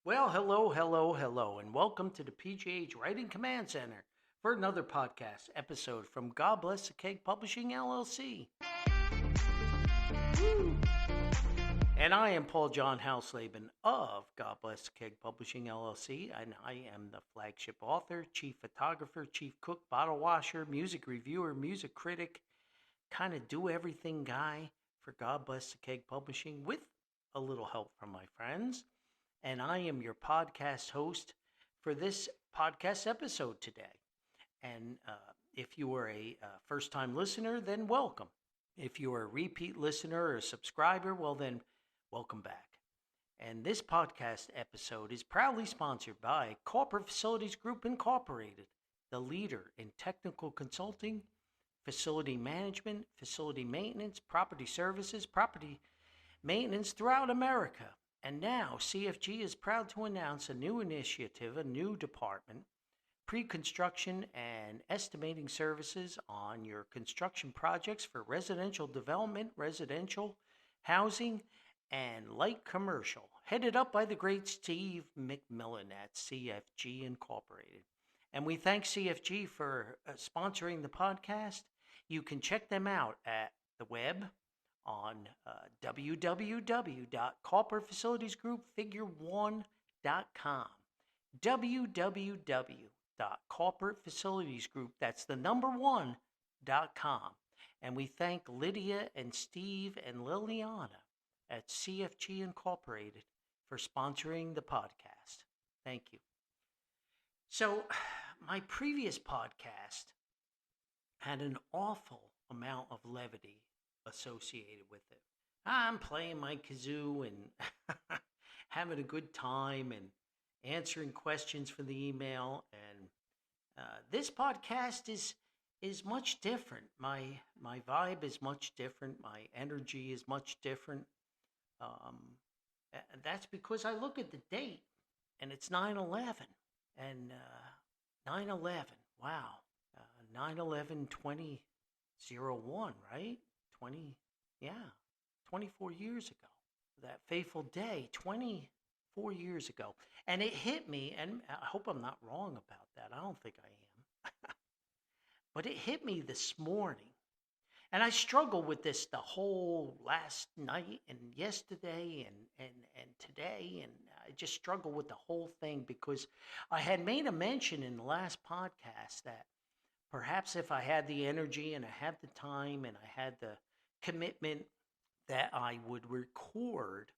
Well, hello, and welcome to the PJH Writing Command Center for another podcast episode from God Bless the Cake Publishing LLC. Woo! And I am John Hausleben of God Bless the Cake Publishing LLC, and I am the flagship author, chief photographer, chief cook, bottle washer, music reviewer, music critic, kind of do everything guy for God Bless the Cake Publishing with a little help from my friends. And I am your podcast host for this podcast episode today. And if you are a first time listener, then welcome. If you are a repeat listener or a subscriber, well, then welcome back. And this podcast episode is proudly sponsored by Corporate Facilities Group Incorporated, the leader in technical consulting, facility management, facility maintenance, property services, property maintenance throughout America. And now CFG is proud to announce a new initiative, a new department, pre-construction and estimating services on your construction projects for residential development, residential housing, and light commercial, headed up by the great Steve McMillan at CFG Incorporated. And we thank CFG for sponsoring the podcast. You can check them out at the web on www.corporatefacilitiesgroupfigure1.com. www.corporatefacilitiesgroup, that's the number 1.com. And we thank Lydia and Steve and Liliana at CFG Incorporated for sponsoring the podcast. Thank you. So, my previous podcast had an awful amount of levity associated with it. I'm playing my kazoo and having a good time and answering questions for the email. And this podcast is much different. My vibe is much different. My energy is much different. And that's because I look at the date and it's 9/11 and 9/11. Wow, 9/11/2001, right? 24 years ago. That fateful day, 24 years ago. And it hit me, and I hope I'm not wrong about that. I don't think I am. But it hit me this morning. And I struggled with this the whole last night and yesterday and today. And I just struggled with the whole thing because I had made a mention in the last podcast that perhaps if I had the energy and I had the time and I had the commitment, that I would record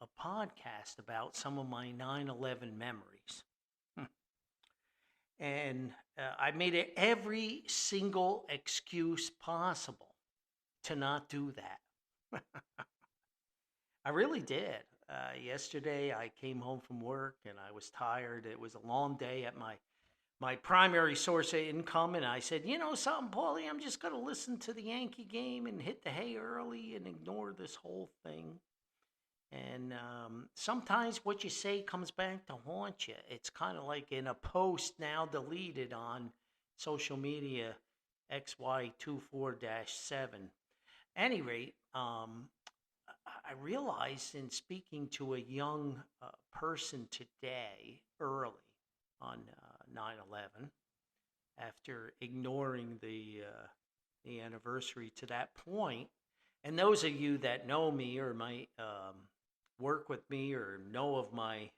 a podcast about some of my 9/11 memories. And I made it every single excuse possible to not do that. I really did. Yesterday, I came home from work and I was tired. It was a long day at my primary source of income, and I said, you know something, Paulie, I'm just going to listen to the Yankee game and hit the hay early and ignore this whole thing. And sometimes what you say comes back to haunt you. It's kind of like in a post now deleted on social media, XY24-7. Any rate, I realized in speaking to a young person today, early on 9/11, after ignoring the anniversary to that point. And those of you that know me or might work with me or know of my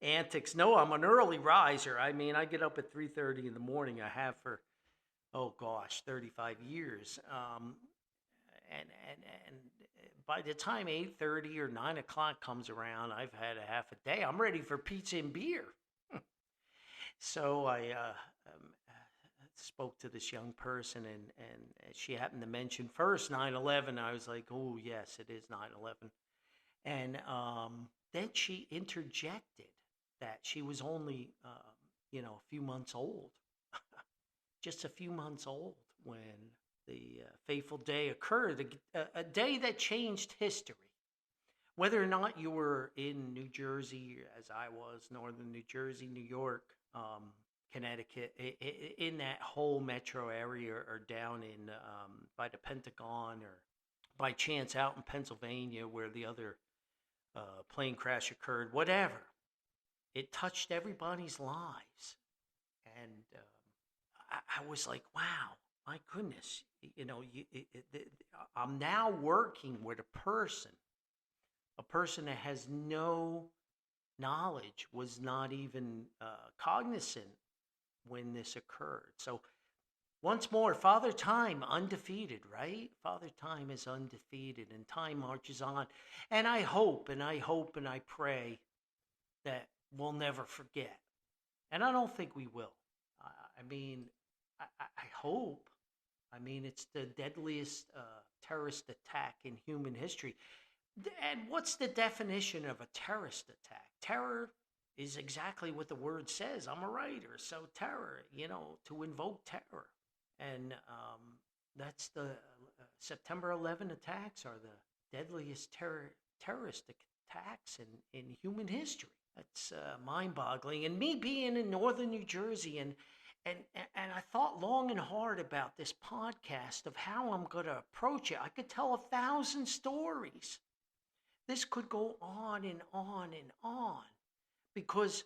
antics know I'm an early riser. I mean, I get up at 3:30 in the morning. I have for 35 years. And by the time 8:30 or 9 o'clock comes around, I've had a half a day. I'm ready for pizza and beer. So I spoke to this young person, and she happened to mention first 9/11. I was like, oh, yes, it is 9/11. And then she interjected that she was only, a few months old, just a few months old when the fateful day occurred, a day that changed history. Whether or not you were in New Jersey, as I was, northern New Jersey, New York, Connecticut, in that whole metro area, or down in by the Pentagon, or by chance out in Pennsylvania where the other plane crash occurred, whatever. It touched everybody's lives. And I was like, wow, my goodness. I'm now working with a person that has no knowledge, was not even cognizant when this occurred. So once more, Father Time undefeated, right? Father Time is undefeated, and time marches on. And I hope and I hope and I pray that we'll never forget. And I don't think we will. I mean, I hope. I mean, it's the deadliest terrorist attack in human history. And what's the definition of a terrorist attack? Terror is exactly what the word says. I'm a writer, so terror, to invoke terror. And that's the September 11 attacks are the deadliest terrorist attacks in human history. That's mind-boggling. And me being in northern New Jersey, and I thought long and hard about this podcast of how I'm going to approach it. I could tell 1,000 stories. This could go on and on and on, because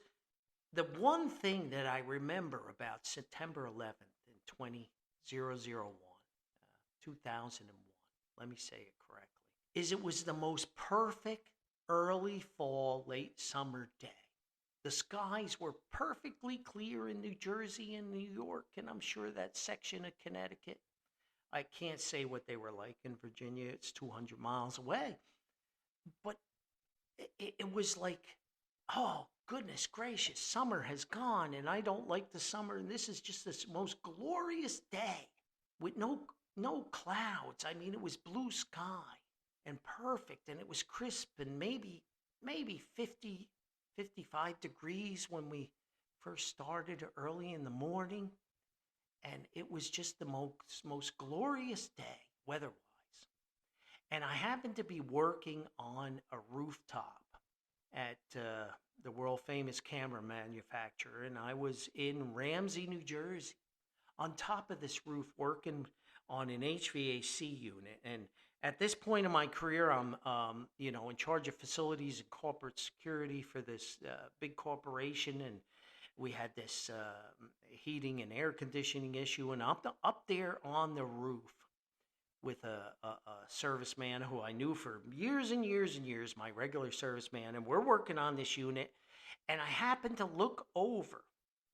the one thing that I remember about September 11th in 2001, let me say it correctly, is it was the most perfect early fall, late summer day. The skies were perfectly clear in New Jersey and New York, and I'm sure that section of Connecticut. I can't say what they were like in Virginia. It's 200 miles away. But it was like, oh, goodness gracious, summer has gone, and I don't like the summer, and this is just this most glorious day with no clouds. I mean, it was blue sky and perfect, and it was crisp, and maybe 50, 55 degrees when we first started early in the morning, and it was just the most glorious day weather-wise. And I happened to be working on a rooftop at the world-famous camera manufacturer, and I was in Ramsey, New Jersey, on top of this roof working on an HVAC unit. And at this point in my career, I'm in charge of facilities and corporate security for this big corporation, and we had this heating and air conditioning issue, and I'm up there on the roof with a serviceman who I knew for years and years and years, my regular serviceman, and we're working on this unit, and I happened to look over,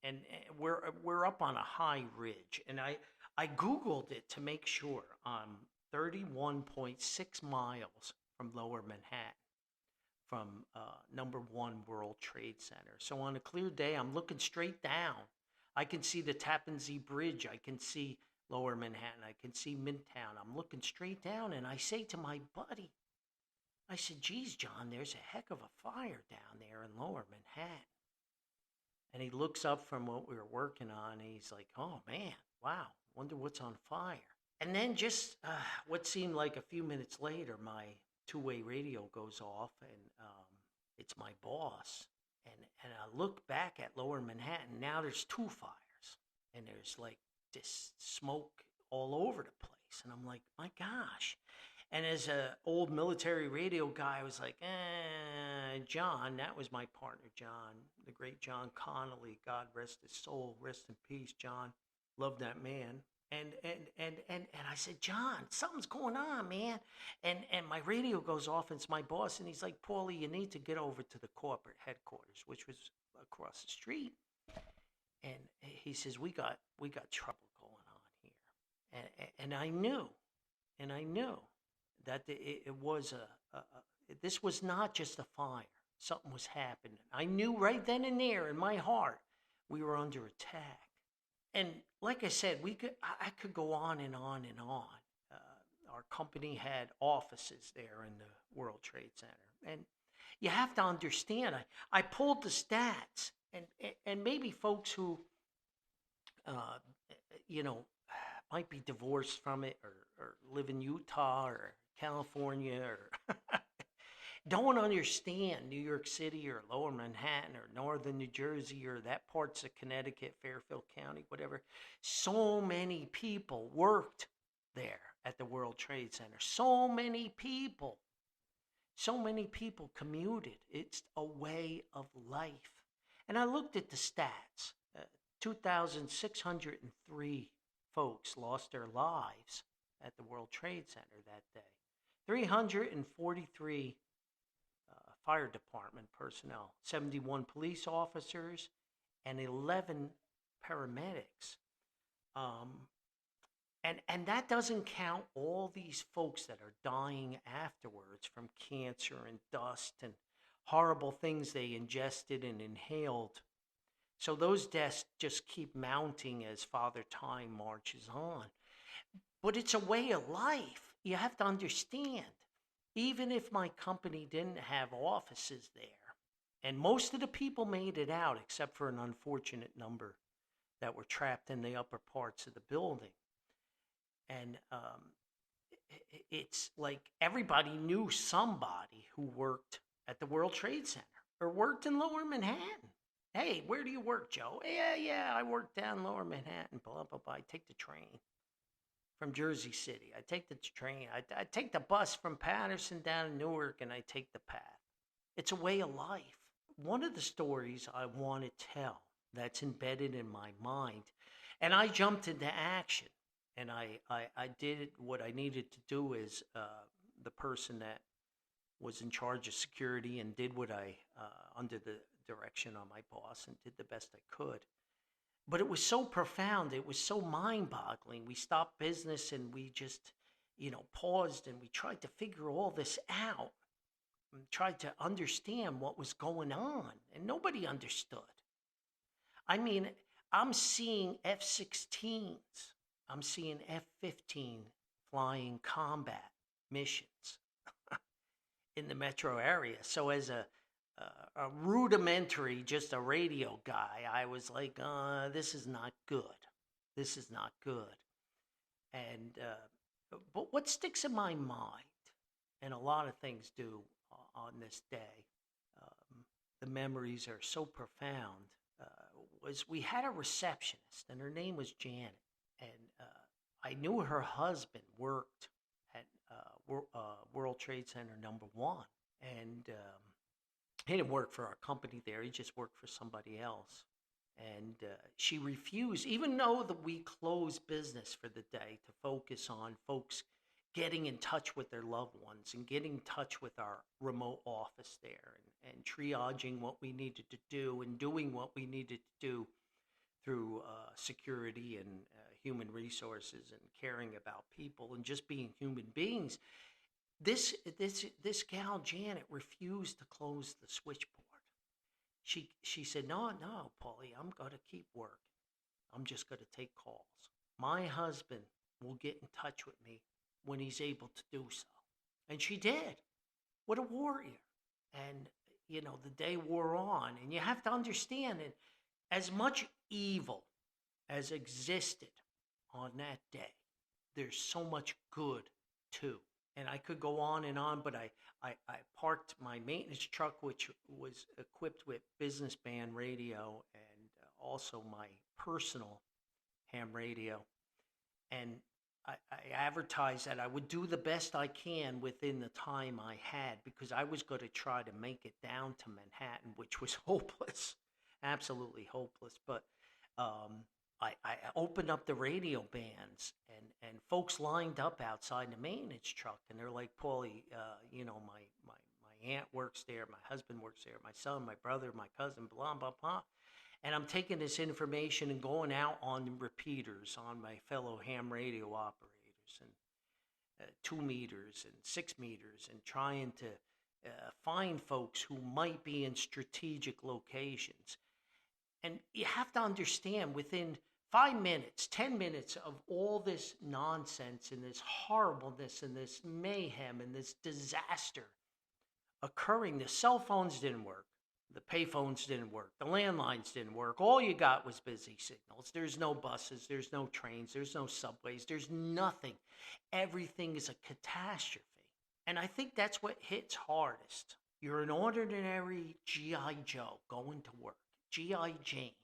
and we're up on a high ridge, and I Googled it to make sure. 31.6 miles from Lower Manhattan, from number 1 World Trade Center. So on a clear day, I'm looking straight down. I can see the Tappan Zee Bridge. I can see Lower Manhattan. I can see Midtown. I'm looking straight down, and I say to my buddy, I said, geez, John, there's a heck of a fire down there in Lower Manhattan. And he looks up from what we were working on, and he's like, oh, man, wow, wonder what's on fire. And then just what seemed like a few minutes later, my two-way radio goes off, and it's my boss. And I look back at Lower Manhattan. Now there's 2 fires, and there's like this smoke all over the place. And I'm like, my gosh. And as an old military radio guy, I was like, John, that was my partner, John, the great John Connolly. God rest his soul. Rest in peace, John. Love that man. And I said, John, something's going on, man. And my radio goes off, and it's my boss, and he's like, Paulie, you need to get over to the corporate headquarters, which was across the street. And he says, we got trouble going on here. And I knew that it was this was not just a fire. Something was happening. I knew right then and there in my heart we were under attack. And like I said, I could go on and on and on. Our company had offices there in the World Trade Center. And you have to understand, I pulled the stats, and maybe folks who, might be divorced from it or live in Utah or California or don't understand New York City or Lower Manhattan or northern New Jersey or that parts of Connecticut, Fairfield County, whatever. So many people worked there at the World Trade Center. So many people. So many people commuted. It's a way of life. And I looked at the stats. 2,603 folks lost their lives at the World Trade Center that day. 343 fire department personnel, 71 police officers, and 11 paramedics. And that doesn't count all these folks that are dying afterwards from cancer and dust and horrible things they ingested and inhaled. So those deaths just keep mounting as Father Time marches on. But it's a way of life. You have to understand, even if my company didn't have offices there, and most of the people made it out except for an unfortunate number that were trapped in the upper parts of the building. And it's like everybody knew somebody who worked at the World Trade Center or worked in Lower Manhattan. Hey, where do you work, Joe? Yeah, I work down Lower Manhattan, blah, blah, blah. I take the train from Jersey City. I take the train. I take the bus from Patterson down to Newark, and I take the path. It's a way of life. One of the stories I want to tell that's embedded in my mind, and I jumped into action, and I did what I needed to do as the person that was in charge of security and did what I, under the direction of my boss, and did the best I could. But it was so profound. It was so mind-boggling. We stopped business and we just, paused and we tried to figure all this out and tried to understand what was going on. And nobody understood. I mean, I'm seeing F-16s. I'm seeing F-15 flying combat missions in the metro area. So as a rudimentary, just a radio guy, I was like, this is not good. This is not good. And, but what sticks in my mind, and a lot of things do on this day, the memories are so profound, was we had a receptionist, and her name was Janet. And I knew her husband worked at World Trade Center #1. And he didn't work for our company there. He just worked for somebody else. And she refused, even though we closed business for the day, to focus on folks getting in touch with their loved ones and getting in touch with our remote office there and triaging what we needed to do and doing what we needed to do through security and human resources and caring about people and just being human beings. This gal, Janet, refused to close the switchboard. She said, no, Paulie, I'm going to keep working. I'm just going to take calls. My husband will get in touch with me when he's able to do so. And she did. What a warrior. And, the day wore on. And you have to understand that as much evil as existed on that day, there's so much good too. And I could go on, but I parked my maintenance truck, which was equipped with business band radio and also my personal ham radio. And I advertised that I would do the best I can within the time I had, because I was going to try to make it down to Manhattan, which was hopeless, absolutely hopeless. But I opened up the radio bands, and folks lined up outside the maintenance truck, and they're like, Paulie, my aunt works there, my husband works there, my son, my brother, my cousin, blah, blah, blah. And I'm taking this information and going out on repeaters on my fellow ham radio operators, and 2 meters and 6 meters, and trying to find folks who might be in strategic locations. And you have to understand, within 5 minutes, 10 minutes of all this nonsense and this horribleness and this mayhem and this disaster occurring, the cell phones didn't work. The payphones didn't work. The landlines didn't work. All you got was busy signals. There's no buses. There's no trains. There's no subways. There's nothing. Everything is a catastrophe. And I think that's what hits hardest. You're an ordinary G.I. Joe going to work, G.I. Jane,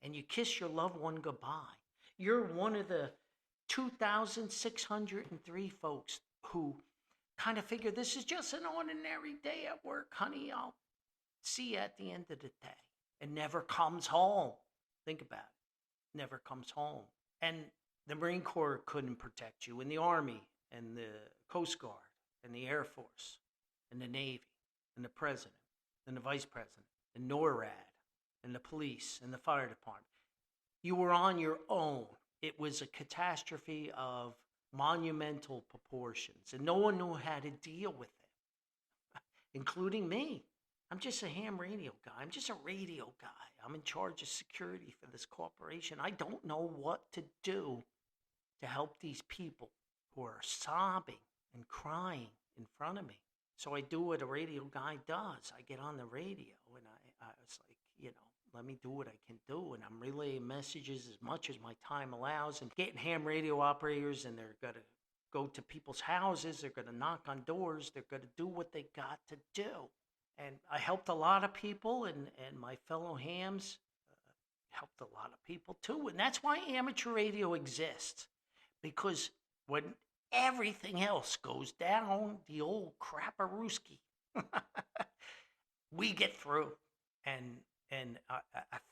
and you kiss your loved one goodbye. You're one of the 2,603 folks who kind of figure this is just an ordinary day at work, honey. I'll see you at the end of the day. It never comes home. Think about it. Never comes home. And the Marine Corps couldn't protect you, and the Army, and the Coast Guard, and the Air Force, and the Navy, and the President, and the Vice President, and NORAD, and the police, and the fire department. You were on your own. It was a catastrophe of monumental proportions, and no one knew how to deal with it, including me. I'm just a ham radio guy. I'm just a radio guy. I'm in charge of security for this corporation. I don't know what to do to help these people who are sobbing and crying in front of me. So I do what a radio guy does. I get on the radio, and I was like, let me do what I can do. And I'm relaying messages as much as my time allows, and getting ham radio operators, and they're going to go to people's houses. They're going to knock on doors. They're going to do what they got to do. And I helped a lot of people, and my fellow hams helped a lot of people too. And that's why amateur radio exists. Because when everything else goes down the old crapperooski, we get through. And I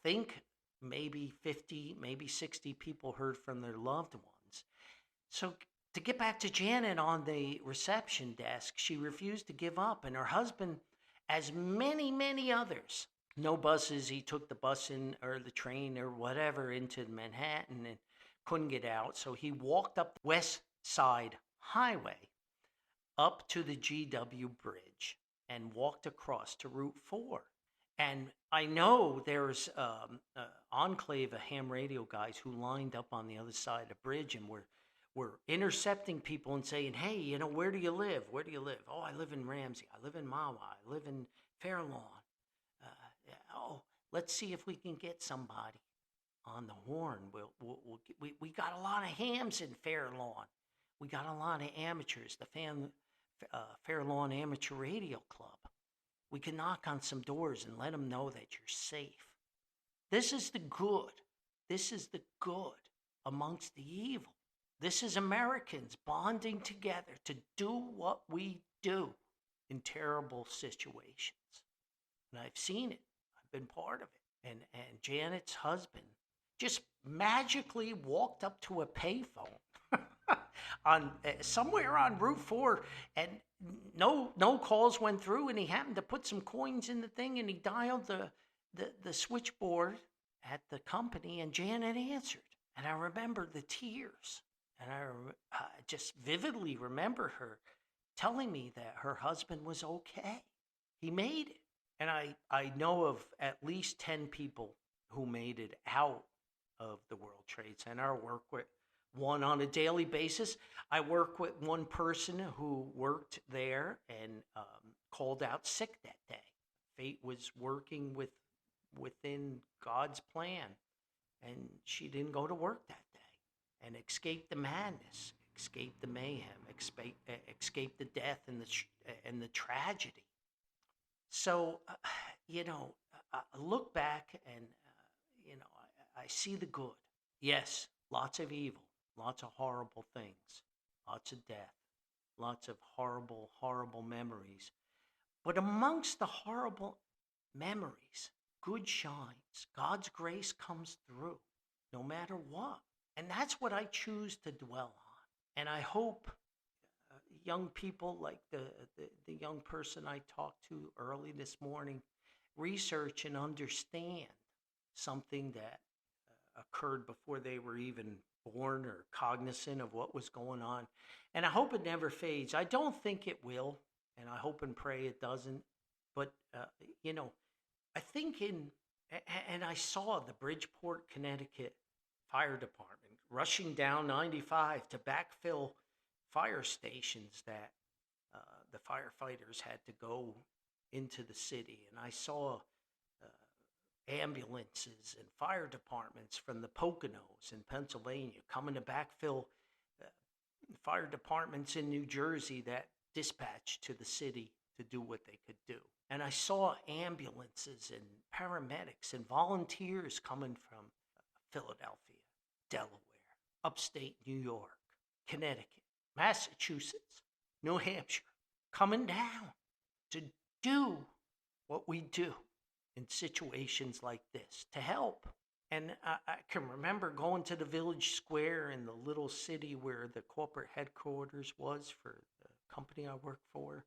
think maybe 50, maybe 60 people heard from their loved ones. So to get back to Janet on the reception desk, she refused to give up. And her husband, as many, many others, no buses. He took the bus in or the train or whatever into Manhattan and couldn't get out. So he walked up the West Side Highway up to the GW Bridge and walked across to Route 4. And I know there's an enclave of ham radio guys who lined up on the other side of the bridge and were intercepting people and saying, hey, where do you live? Where do you live? Oh, I live in Ramsey. I live in Mawa. I live in Fair Lawn. Let's see if we can get somebody on the horn. We got a lot of hams in Fair Lawn. We got a lot of amateurs, the Fair Lawn Amateur Radio Club. We can knock on some doors and let them know that you're safe. This is the good. This is the good amongst the evil. This is Americans bonding together to do what we do in terrible situations. And I've seen it. I've been part of it. And Janet's husband just magically walked up to a payphone on somewhere on Route 4, and no calls went through, and he happened to put some coins in the thing, and he dialed the switchboard at the company, and Janet answered. And I remember the tears, and I just vividly remember her telling me that her husband was okay. He made it. And I know of at least 10 people who made it out of the World Trade Center. I work with one on a daily basis. I work with one person who worked there and called out sick that day. Fate was working within God's plan, and she didn't go to work that day and escaped the madness, escaped the mayhem, escaped the death and the tragedy. So, I look back and, I see the good. Yes, lots of evil, lots of horrible things, lots of death, lots of horrible, horrible memories. But amongst the horrible memories, good shines. God's grace comes through no matter what. And that's what I choose to dwell on. And I hope young people like the young person I talked to early this morning research and understand something that occurred before they were even born or cognizant of what was going on. And I hope it never fades. I don't think it will, and I hope and pray it doesn't. But, I think and I saw the Bridgeport, Connecticut Fire Department rushing down 95 to backfill fire stations that the firefighters had to go into the city. And I saw ambulances and fire departments from the Poconos in Pennsylvania coming to backfill fire departments in New Jersey that dispatched to the city to do what they could do. And I saw ambulances and paramedics and volunteers coming from Philadelphia, Delaware, upstate New York, Connecticut, Massachusetts, New Hampshire, coming down to do what we do in situations like this to help. And I can remember going to the village square in the little city where the corporate headquarters was for the company I worked for.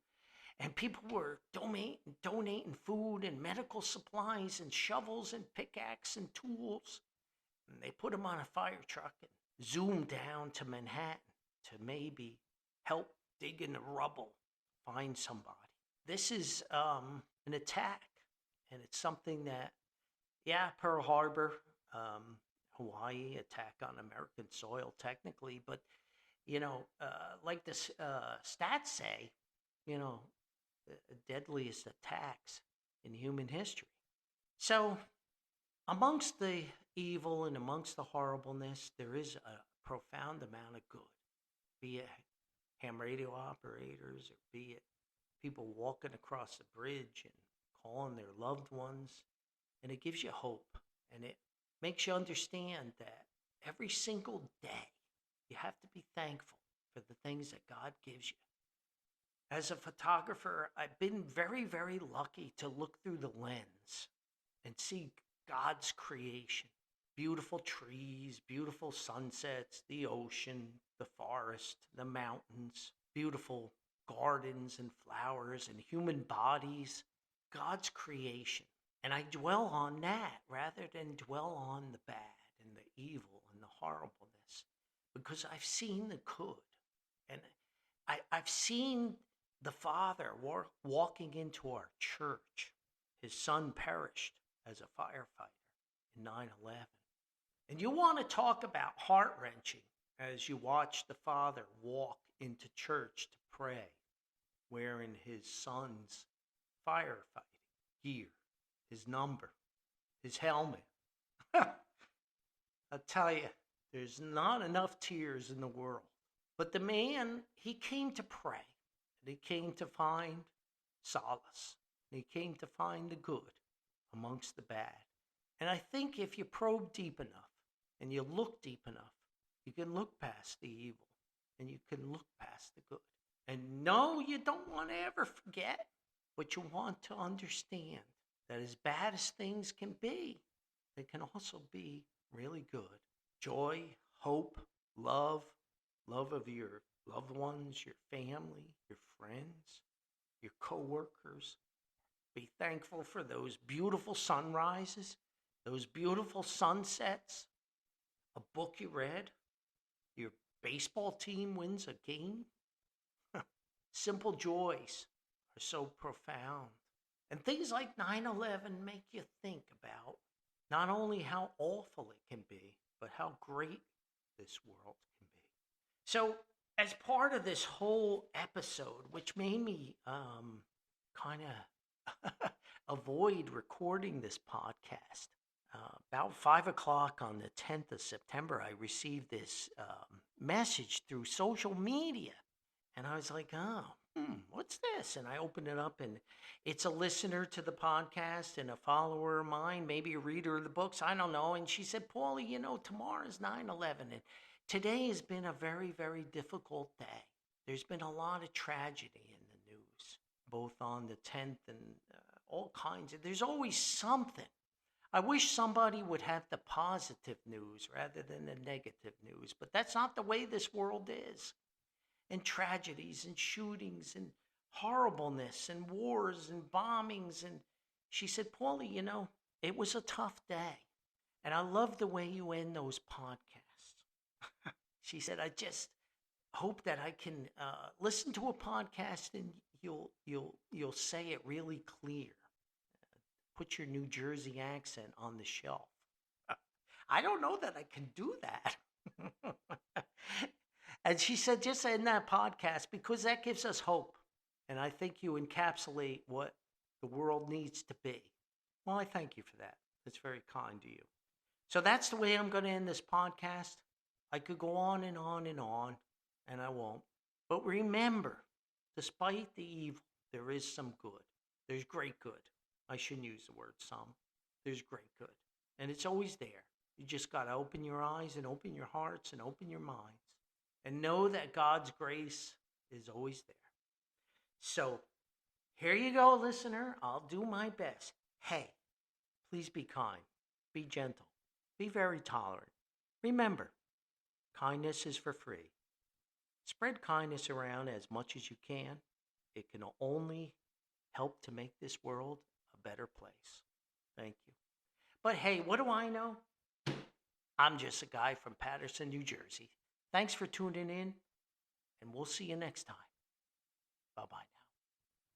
And people were donating food and medical supplies and shovels and pickaxe and tools. And they put them on a fire truck and zoomed down to Manhattan to maybe help dig in the rubble, find somebody. This is an attack, and it's something that, yeah, Pearl Harbor, Hawaii, attack on American soil technically, but, like the stats say, the deadliest attacks in human history. So, amongst the evil and amongst the horribleness, there is a profound amount of good, be it ham radio operators or be it people walking across the bridge and calling their loved ones. And it gives you hope, and it makes you understand that every single day you have to be thankful for the things that God gives you. As a photographer, I've been very, very lucky to look through the lens and see God's creation. Beautiful trees, beautiful sunsets, the ocean, the forest, the mountains, beautiful gardens and flowers and human bodies. God's creation. And I dwell on that rather than dwell on the bad and the evil and the horribleness, because I've seen the good. And I've seen the Father walking into our church. His son perished as a firefighter in 9/11. And you want to talk about heart-wrenching as you watch the Father walk into church to pray, wearing his son's firefighting gear, his number, his helmet. I'll tell you, there's not enough tears in the world. But the man, he came to pray, and he came to find solace, and he came to find the good amongst the bad. And I think if you probe deep enough and you look deep enough, you can look past the evil and you can look past the good. And no, you don't want to ever forget, but you want to understand that as bad as things can be, they can also be really good. Joy, hope, love of your loved ones, your family, your friends, your coworkers. Be thankful for those beautiful sunrises, those beautiful sunsets, a book you read, your baseball team wins a game. Simple joys are so profound. And things like 9/11 make you think about not only how awful it can be, but how great this world can be. So, as part of this whole episode, which made me kind of avoid recording this podcast, about 5 o'clock on the 10th of September, I received this message through social media. And I was like, what's this? And I opened it up, and it's a listener to the podcast and a follower of mine, maybe a reader of the books, I don't know. And she said, Paulie, tomorrow's 9/11, and today has been a very, very difficult day. There's been a lot of tragedy in the news, both on the 10th and all kinds of, there's always something. I wish somebody would have the positive news rather than the negative news, but that's not the way this world is. And tragedies and shootings and horribleness and wars and bombings. And she said, Paulie, it was a tough day. And I love the way you end those podcasts. She said, I just hope that I can listen to a podcast and you'll say it really clear. Put your New Jersey accent on the shelf. I don't know that I can do that. And she said, just end that podcast because that gives us hope. And I think you encapsulate what the world needs to be. Well, I thank you for that. That's very kind to you. So that's the way I'm going to end this podcast. I could go on and on and on, and I won't. But remember, despite the evil, there is some good. There's great good. I shouldn't use the word some. There's great good. And it's always there. You just got to open your eyes and open your hearts and open your minds. And know that God's grace is always there. So here you go, listener. I'll do my best. Hey, please be kind, be gentle, be very tolerant. Remember, kindness is for free. Spread kindness around as much as you can. It can only help to make this world a better place. Thank you. But hey, what do I know? I'm just a guy from Paterson, New Jersey. Thanks for tuning in, and we'll see you next time. Bye-bye.